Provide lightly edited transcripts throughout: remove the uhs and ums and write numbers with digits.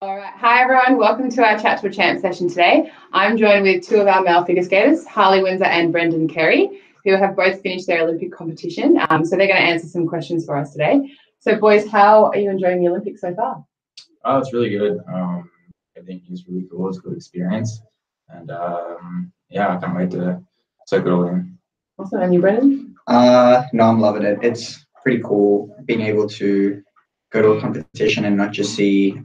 All right. Hi, everyone. Welcome to our Chat to a Champ session today. I'm joined with two of our male figure skaters, Harley, Windsor and Brendan Kerry, who have both finished their Olympic competition. So they're going to answer some questions for us today. So, boys, how are you enjoying the Olympics so far? Oh, it's really good. I think it's really cool. It's a good experience. And yeah, I can't wait to soak it all in. Awesome. And you, Brendan? No, I'm loving it. It's pretty cool being able to go to a competition and not just see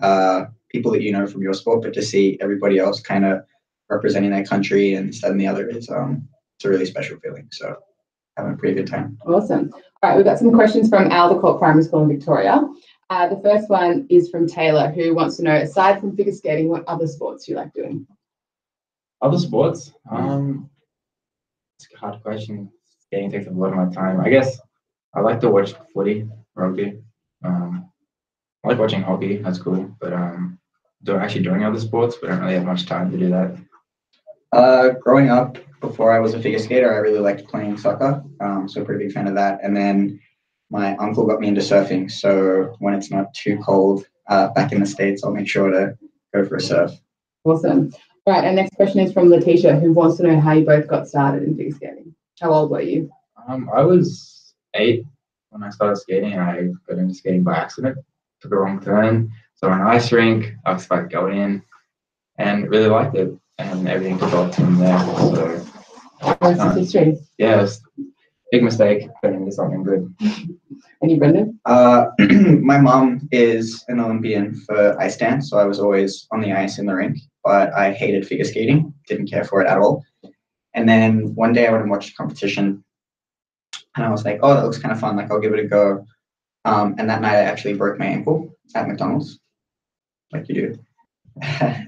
people that you know from your sport, but to see everybody else kind of representing their country and this, that, and the other is it's a really special feeling. So having a pretty good time. Awesome. All right, we've got some questions from Aldercourt Primary School in Victoria. The first one is from Taylor, who wants to know, aside from figure skating, what other sports do you like doing? Other sports? It's a hard question. Skating takes a lot of my time. I guess I like to watch footy, rugby. I like watching hockey. That's cool. But doing other sports, but I don't really have much time to do that. Growing up, before I was a figure skater, I really liked playing soccer. So a pretty big fan of that. And then my uncle got me into surfing. So when it's not too cold back in the States, I'll make sure to go for a surf. Awesome. All right, our next question is from Letitia, who wants to know how you both got started in figure skating. How old were you? I was 8 when I started skating, and I got into skating by accident. Took a wrong turn, so an ice rink. I was about to go in, and really liked it, and everything took off from there. So That's history. yeah, it was a big mistake turning into something good. And you, Brendan? My mom is an Olympian for ice dance, so I was always on the ice in the rink, but I hated figure skating, didn't care for it at all. And then one day I went and watched a competition, and I was like, oh, that looks kind of fun, like I'll give it a go. And that night I actually broke my ankle at McDonald's, like you do.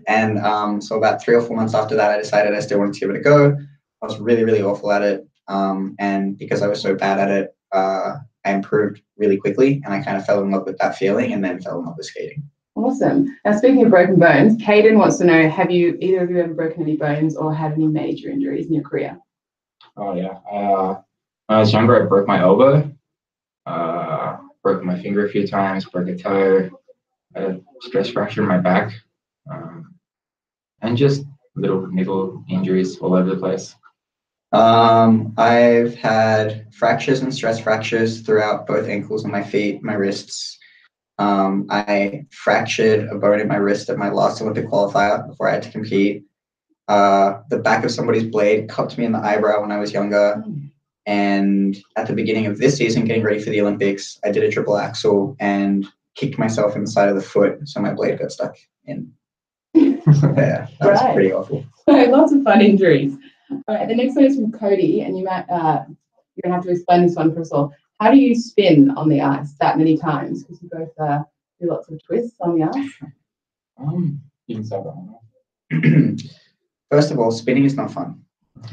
And so about 3 or 4 months after that, I decided I still wanted to give it a go. I was really, really awful at it. And because I was so bad at it, I improved really quickly, and I kind of fell in love with that feeling and then fell in love with skating. Awesome. Now, speaking of broken bones, Caden wants to know, have you, either of you ever broken any bones or had any major injuries in your career? Oh yeah. When I was younger, I broke my elbow. Broke my finger a few times, broke a toe, I had a stress fracture in my back, and just little niggle injuries all over the place. I've had fractures and stress fractures throughout both ankles and my feet, my wrists. I fractured a bone in my wrist at my last Olympic qualifier before I had to compete. The back of somebody's blade cupped me in the eyebrow when I was younger. And at the beginning of this season, getting ready for the Olympics, I did a triple axel and kicked myself in the side of the foot, so my blade got stuck in. Yeah, that was pretty awful. Lots of fun injuries. All right, the next one is from Cody, and you might you're gonna have to explain this one for us all. How do you spin on the ice that many times? Because you both do lots of twists on the ice. You can start that one. First of all, spinning is not fun.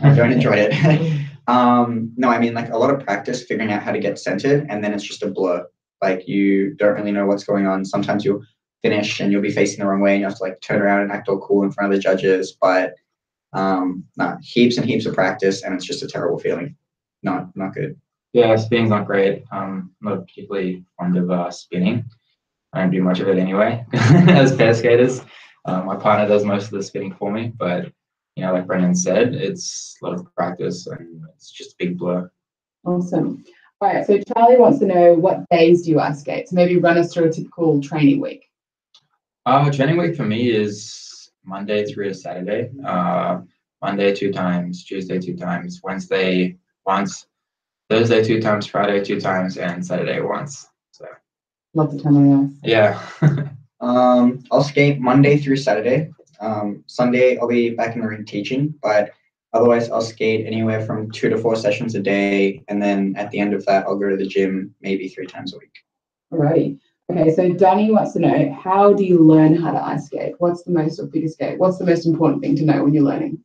I don't enjoy it. No, I mean, like a lot of practice figuring out how to get centered, and then it's just a blur. Like you don't really know what's going on. Sometimes you'll finish and you'll be facing the wrong way and you have to like turn around and act all cool in front of the judges. But heaps and heaps of practice, and it's just a terrible feeling. Not good. Yeah, spinning's not great. I'm not particularly fond of spinning. I don't do much of it anyway. As pair skaters, my partner does most of the spinning for me, but you know, like Brendan said, it's a lot of practice and it's just a big blur. Awesome. All right, so Charlie wants to know, what days do you ice skate? So maybe run us through a typical training week. Training week for me is Monday through to Saturday. Monday 2 times, Tuesday 2 times, Wednesday once, Thursday 2 times, Friday 2 times, and Saturday once. So lots of time on the ice. Yeah. I'll skate Monday through Saturday. Sunday I'll be back in the rink teaching, but otherwise I'll skate anywhere from 2 to 4 sessions a day, and then at the end of that I'll go to the gym maybe 3 times a week. Alrighty. Okay, so Donnie wants to know, how do you learn how to ice skate? What's the most important thing to know when you're learning?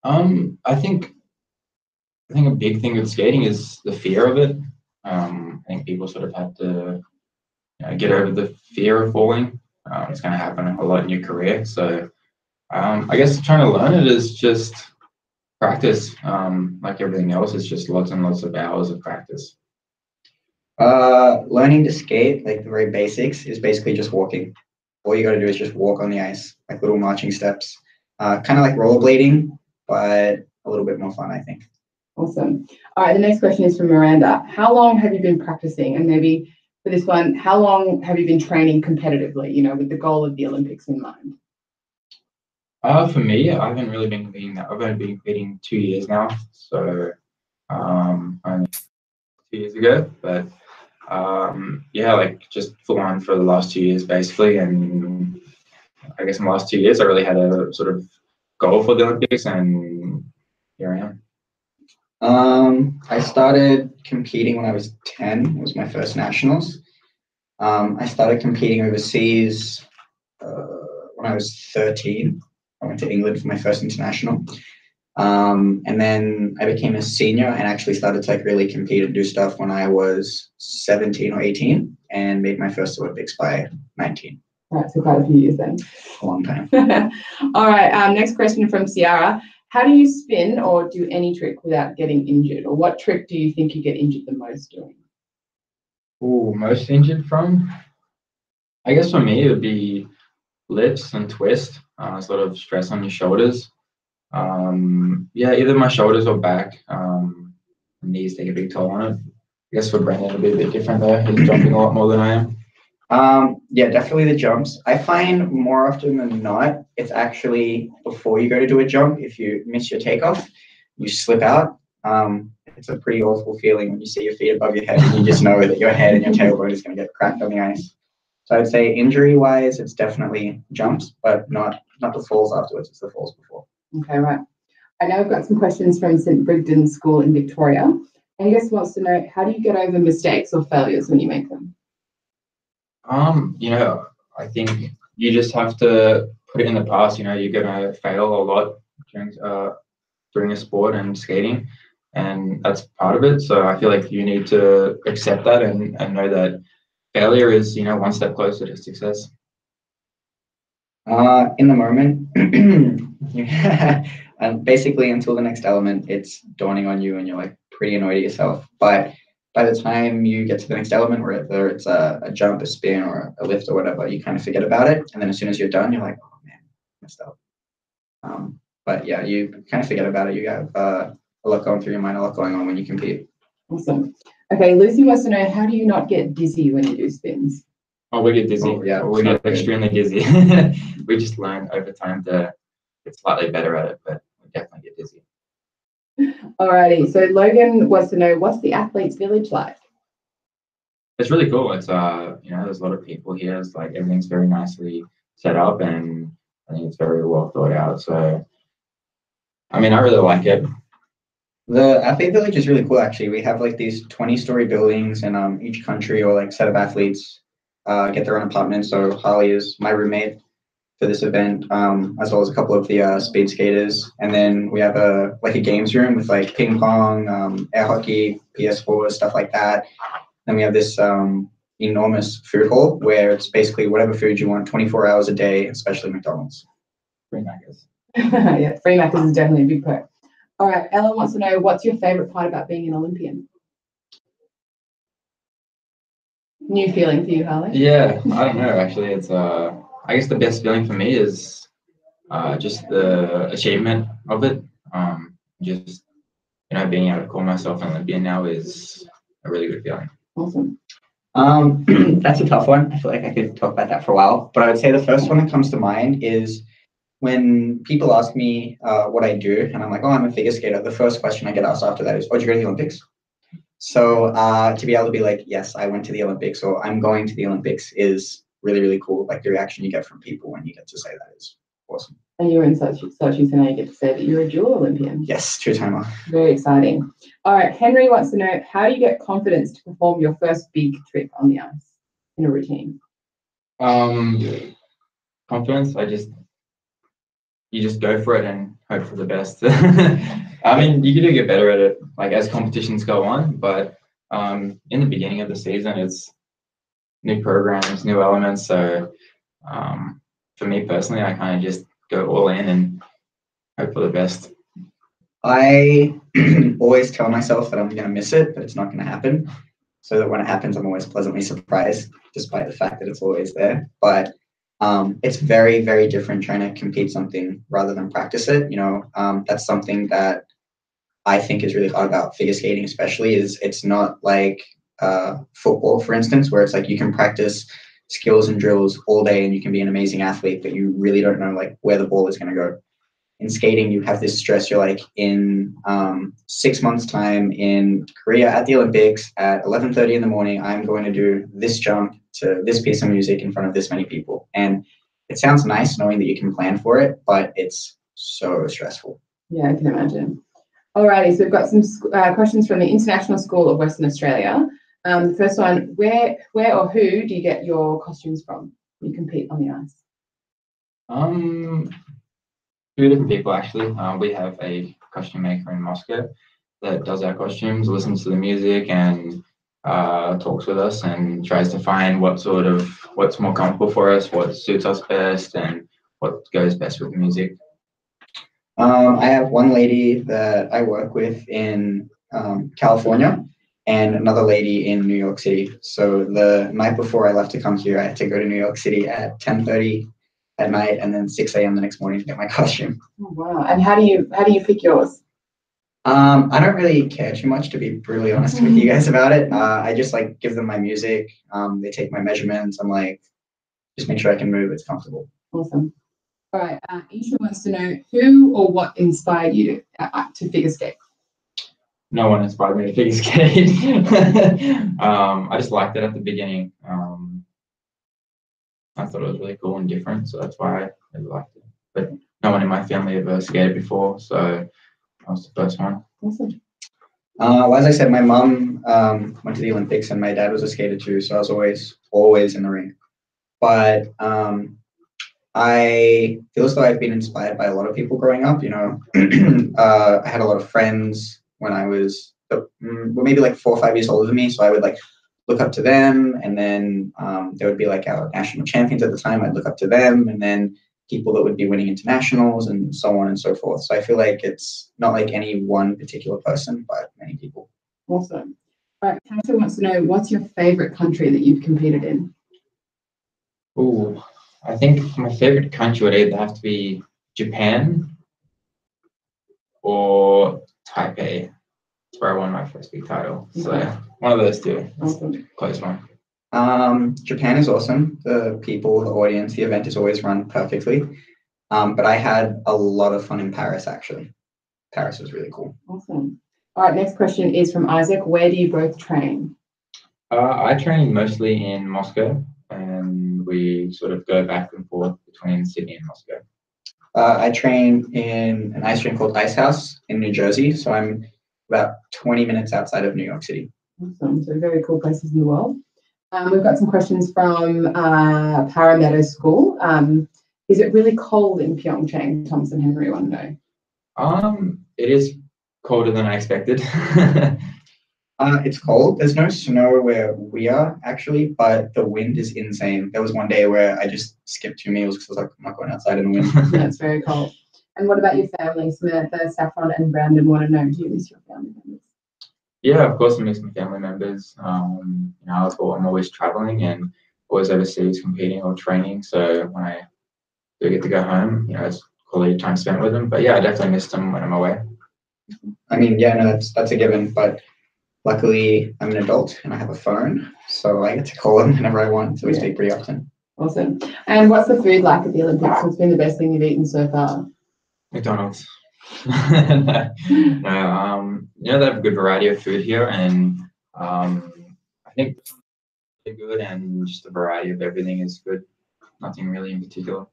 I think a big thing with skating is the fear of it. I think people sort of have to get over the fear of falling. It's going to happen a lot in your career. So I guess trying to learn it is just practice. Like everything else, it's just lots and lots of hours of practice. Learning to skate, like the very basics, is basically just walking. all you got to do is just walk on the ice, like little marching steps, kind of like rollerblading, but a little bit more fun, I think. Awesome. All right, the next question is from Miranda. How long have you been practicing? And maybe for this one, how long have you been training competitively, with the goal of the Olympics in mind? For me, I haven't really been competing that. I've only been competing 2 years now. So only 2 years ago. But yeah, like just full on for the last 2 years basically. And I guess in the last 2 years I really had a sort of goal for the Olympics, and here I am. I started competing when I was 10. It was my first nationals. I started competing overseas when I was 13. I went to England for my first international. And then I became a senior and actually started to like really compete and do stuff when I was 17 or 18 and made my first Olympics by 19. Right, so quite a few years then. A long time. All right, next question from Ciara. How do you spin or do any trick without getting injured? Or what trick do you think you get injured the most doing? Ooh, most injured from? I guess for me it would be lifts and twist, sort of stress on your shoulders. Yeah, either my shoulders or back. Knees take a big toll on it. I guess for Brendan it'll be a bit different though. He's jumping a lot more than I am. Yeah, definitely the jumps. I find more often than not, it's actually before you go to do a jump. If you miss your takeoff, you slip out. It's a pretty awful feeling when you see your feet above your head and you just know that your head and your tailbone is going to get cracked on the ice. So I'd say injury-wise, it's definitely jumps, but not the falls afterwards. It's the falls before. Okay, right. I know I've got some questions from St Brigden School in Victoria. Angus wants to know, how do you get over mistakes or failures when you make them? I think you just have to put it in the past. You're gonna fail a lot during a sport and skating, and that's part of it. So I feel like you need to accept that and know that failure is, one step closer to success. In the moment, and basically until the next element, it's dawning on you and you're like pretty annoyed at yourself. But by the time you get to the next element, whether it's a jump, a spin, or a lift or whatever, you kind of forget about it. And then as soon as you're done, you're like, oh man, messed up. But yeah, you kind of forget about it. You have a lot going through your mind, a lot going on when you compete. Awesome. Okay, Lucy wants to know, how do you not get dizzy when you do spins? Oh, we get dizzy. Oh, yeah, we get extremely dizzy. We just learn over time to get slightly better at it, but we definitely get dizzy. Alrighty, so Logan wants to know, what's the athletes' village like? It's really cool. It's there's a lot of people here. It's like everything's very nicely set up, and I think it's very well thought out. So, I really like it. The athlete village is really cool. Actually, we have like these 20-story buildings, and each country or like set of athletes get their own apartment. So Harley is my roommate for this event, as well as a couple of the speed skaters. And then we have a games room with like ping pong, air hockey, PS4, stuff like that. Then we have this enormous food hall where it's basically whatever food you want, 24 hours a day, especially McDonald's. Free Maccas. Yeah, free Maccas is definitely a big perk. All right, Ellen wants to know, what's your favourite part about being an Olympian? New feeling for you, Harley? Yeah, I don't know. Actually, it's I guess the best feeling for me is just the achievement of it. Just being able to call myself an Olympian now is a really good feeling. Awesome. That's a tough one. I feel like I could talk about that for a while, but I would say the first one that comes to mind is when people ask me what I do, and I'm like, oh, I'm a figure skater. The first question I get asked after that is, oh, did you go to the Olympics? So to be able to be like, yes, I went to the Olympics, or I'm going to the Olympics is really, really cool. Like the reaction you get from people when you get to say that is awesome. And you're in Sochi, so now you get to say that you're a dual Olympian. Yes, two-timer. Very exciting. All right, Henry wants to know, how do you get confidence to perform your first big trick on the ice in a routine? Confidence, you just go for it and hope for the best. You can do get better at it, like as competitions go on, but in the beginning of the season, it's new programs, new elements. So for me personally, I kind of just go all in and hope for the best. I always tell myself that I'm going to miss it, but it's not going to happen. So that when it happens, I'm always pleasantly surprised, despite the fact that it's always there. But it's very, very different trying to compete something rather than practice it. That's something that I think is really hard about figure skating, especially is it's not like football, for instance, where it's like you can practice skills and drills all day and you can be an amazing athlete, but you really don't know like where the ball is going to go. In skating, you have this stress. You're like in 6 months' time in Korea at the Olympics at 11:30 in the morning, I'm going to do this jump to this piece of music in front of this many people. And it sounds nice knowing that you can plan for it, but it's so stressful. Yeah, I can imagine. Alrighty, so we've got some questions from the International School of Western Australia. The first one, where or who do you get your costumes from when you compete on the ice? Two different people actually. We have a costume maker in Moscow that does our costumes, listens to the music, and talks with us and tries to find what's more comfortable for us, what suits us best, and what goes best with the music. I have one lady that I work with in California and another lady in New York City. So the night before I left to come here, I had to go to New York City at 10:30 at night and then 6 a.m. the next morning to get my costume. Oh, wow. And how do you pick yours? I don't really care too much, to be brutally honest with you guys about it. I just like give them my music. They take my measurements. I'm like, just make sure I can move. It's comfortable. Awesome. All right. Isha wants to know who or what inspired you to figure skate? No one inspired me to figure skate. I just liked it at the beginning. I thought it was really cool and different, so that's why I really liked it. But no one in my family ever skated before, so I was the first one. Awesome. Well, as I said, my mum went to the Olympics and my dad was a skater too, so I was always in the rink. But I feel as though I've been inspired by a lot of people growing up. I had a lot of friends when I was maybe like 4 or 5 years older than me, so I would like look up to them, and then there would be like our national champions at the time. I'd look up to them, and then people that would be winning internationals and so on and so forth. So I feel like it's not like any one particular person, but many people. Awesome. All right, Tasha wants to know, what's your favorite country that you've competed in? Ooh, I think my favorite country would either have to be Japan or Taipei. That's where I won my first big title. So one of those two. Awesome. Close one. Japan is awesome. The people, the audience, the event is always run perfectly. But I had a lot of fun in Paris, actually. Paris was really cool. Awesome. All right, next question is from Isaac. Where do you both train? I train mostly in Moscow, and we sort of go back and forth between Sydney and Moscow. I train in an ice rink called Ice House in New Jersey, so I'm about 20 minutes outside of New York City. Awesome. So very cool places in the world. We've got some questions from Parramatta School. Is it really cold in Pyeongchang? Thomas and Henry want to know. It is colder than I expected. It's cold. There's no snow where we are actually, but the wind is insane. There was one day where I just skipped 2 meals because I was like, I'm not going outside in the wind. That's very cold. And what about your family? Samantha, Saffron, and Brandon want to know, do you miss your family members? Yeah, of course I miss my family members. I'm always traveling and always overseas competing or training. So when I do get to go home, it's quality time spent with them. But yeah, I definitely miss them when I'm away. I mean, yeah, no, that's a given. But luckily, I'm an adult and I have a phone, so I get to call them whenever I want. So we speak pretty often. Awesome. And what's the food like at the Olympics? What's been the best thing you've eaten so far? McDonald's. No, they have a good variety of food here, and I think they're good, and just the variety of everything is good. Nothing really in particular.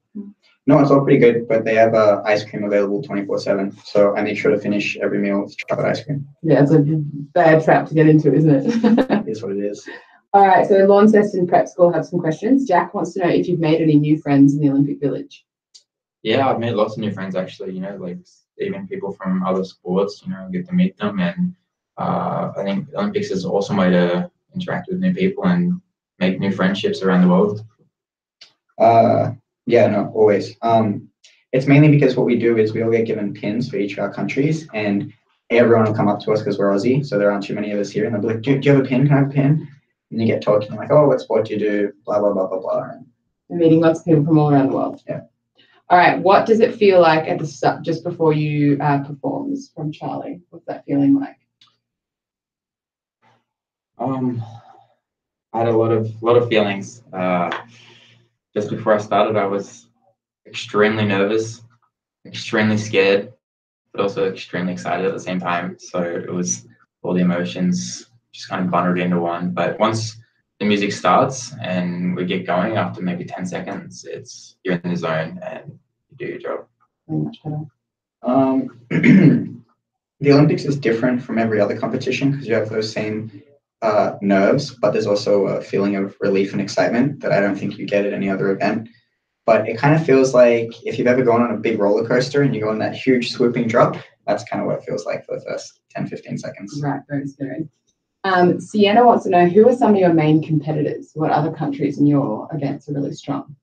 No, it's all pretty good, but they have ice cream available 24/7. So I make sure to finish every meal with chocolate ice cream. Yeah, it's a bad trap to get into, isn't it? It is what it is. All right, so Launceston and Prep School have some questions. Jack wants to know if you've made any new friends in the Olympic Village. Yeah, I've made lots of new friends actually, like even people from other sports, get to meet them. And I think the Olympics is an awesome way to interact with new people and make new friendships around the world. Yeah, no, always. It's mainly because what we do is we all get given pins for each of our countries, and everyone will come up to us because we're Aussie, so there aren't too many of us here, and they'll be like, do you have a pin? Can I have a pin? And you get talking like, oh, what sport do you do? Blah, blah, blah, blah, blah. And and meeting lots of people from all around the world. Yeah. All right. What does it feel like at the start, just before you performs from Charlie? What's that feeling like? I had a lot of feelings. Just before I started, I was extremely nervous, extremely scared, but also extremely excited at the same time. So it was all the emotions just kind of bundled into one. But once the music starts and we get going, after maybe 10 seconds, you're in the zone and you do your job. Much better. The Olympics is different from every other competition because you have those same nerves, but there's also a feeling of relief and excitement that I don't think you get at any other event. But it kind of feels like if you've ever gone on a big roller coaster and you go on that huge swooping drop, that's kind of what it feels like for the first 10, 15 seconds. Right, very scary. Sienna wants to know, who are some of your main competitors? What other countries in your events are really strong?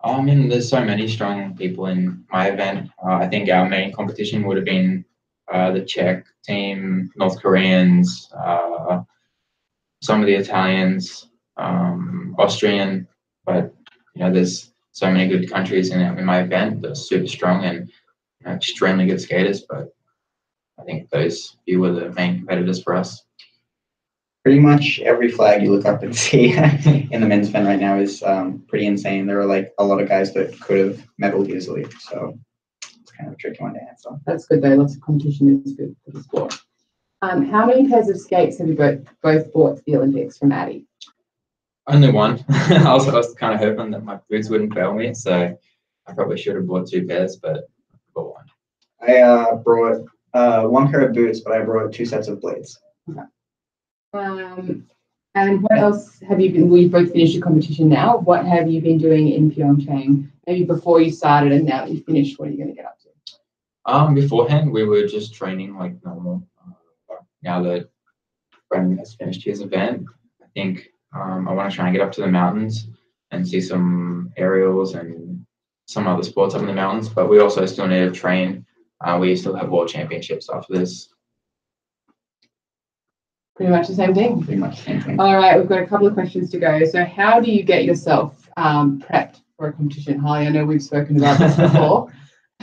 I mean, there's so many strong people in my event. I think our main competition would have been the Czech team, North Koreans, some of the Italians, Austrian, but there's so many good countries in my event that are super strong and extremely good skaters. But I think those few were the main competitors for us. Pretty much every flag you look up and see in the men's event right now is pretty insane. There are like a lot of guys that could have medaled easily, so it's kind of a tricky one to answer. That's good though. Lots of competition is good for the sport. How many pairs of skates have you both bought to the Olympics from Maddie? Only one. I was kind of hoping that my boots wouldn't fail me, so I probably should have bought 2 pairs, but I bought one. I brought 1 pair of boots, but I brought 2 sets of blades. Okay. And what else have you been? We've both finished your competition now. What have you been doing in Pyeongchang? Maybe before you started, and now that you've finished, what are you going to get up to? Beforehand, we were just training like normal. Now that Brendan has finished his event, I think I want to try and get up to the mountains and see some aerials and some other sports up in the mountains. But we also still need to train. We still have world championships after this. Pretty much the same thing. Pretty much the same thing. All right, we've got a couple of questions to go. So how do you get yourself prepped for a competition? Harley, I know we've spoken about this before.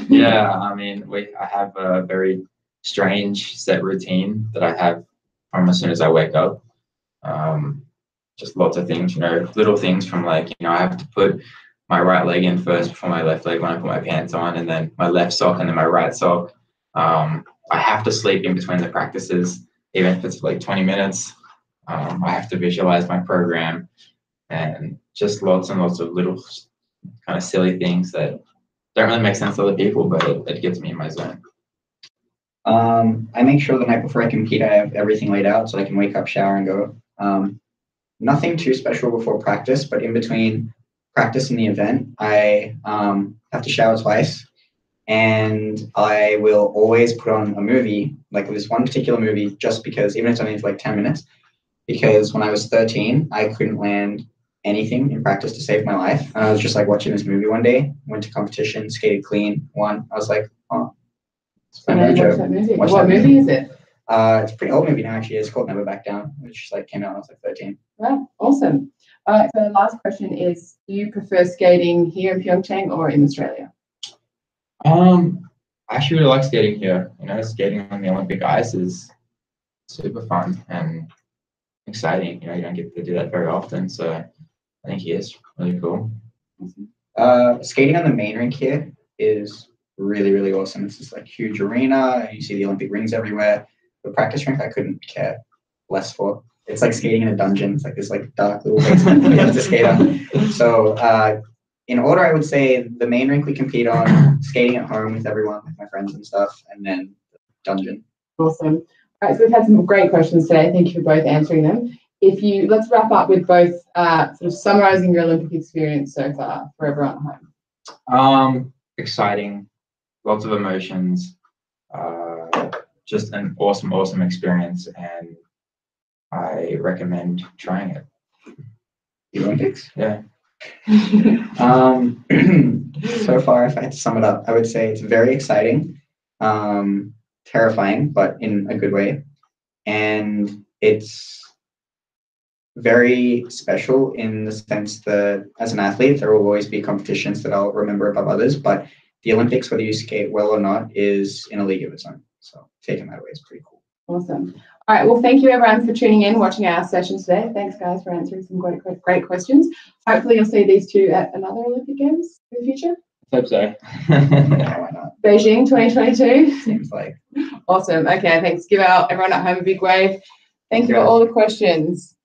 Yeah, I mean, I have a very strange set routine that I have from as soon as I wake up. Just lots of things, little things from like, I have to put my right leg in first before my left leg when I put my pants on, and then my left sock and then my right sock. I have to sleep in between the practices, even if it's like 20 minutes. I have to visualize my program, and just lots and lots of little kind of silly things that don't really make sense to other people, but it gets me in my zone. I make sure the night before I compete, I have everything laid out so I can wake up, shower, and go. Nothing too special before practice, but in between practice and the event, I have to shower twice, and I will always put on a movie, like this one particular movie, just because, even if it's only for like 10 minutes, because when I was 13, I couldn't land anything in practice to save my life. And I was just like watching this movie one day, went to competition, skated clean, won. I was like, oh. What movie is it? It's a pretty old movie now, actually. It's called Never Back Down, which came out when I was like 13. Wow, awesome. All right, so the last question is, do you prefer skating here in Pyeongchang or in Australia? I actually really like skating here. Skating on the Olympic ice is super fun and exciting. You don't get to do that very often, so I think here is really cool. Skating on the main rink here is really, really awesome. It's this like huge arena. You see the Olympic rings everywhere. The practice rink I couldn't care less for. It's like skating in a dungeon. It's like this like dark little basement you have to skate on. So in order, I would say the main rink we compete on, skating at home with everyone, with my friends and stuff, and then the dungeon. Awesome. All right, so we've had some great questions today. Thank you for both answering them. Let's wrap up with both sort of summarizing your Olympic experience so far for everyone at home. Exciting, lots of emotions, just an awesome experience, and I recommend trying it. The Olympics? Yeah. So far, if I had to sum it up, I would say it's very exciting, terrifying, but in a good way. And it's very special in the sense that as an athlete, there will always be competitions that I'll remember above others, but the Olympics, whether you skate well or not, is in a league of its own. So taking that away is pretty cool. Awesome. All right. Well, thank you everyone for tuning in, watching our session today. Thanks guys for answering some great questions. Hopefully you'll see these two at another Olympic Games in the future. Hope so. Yeah, why not? Beijing 2022. Seems like. Awesome. Okay. Thanks. Give everyone at home a big wave. Thank you for all the questions.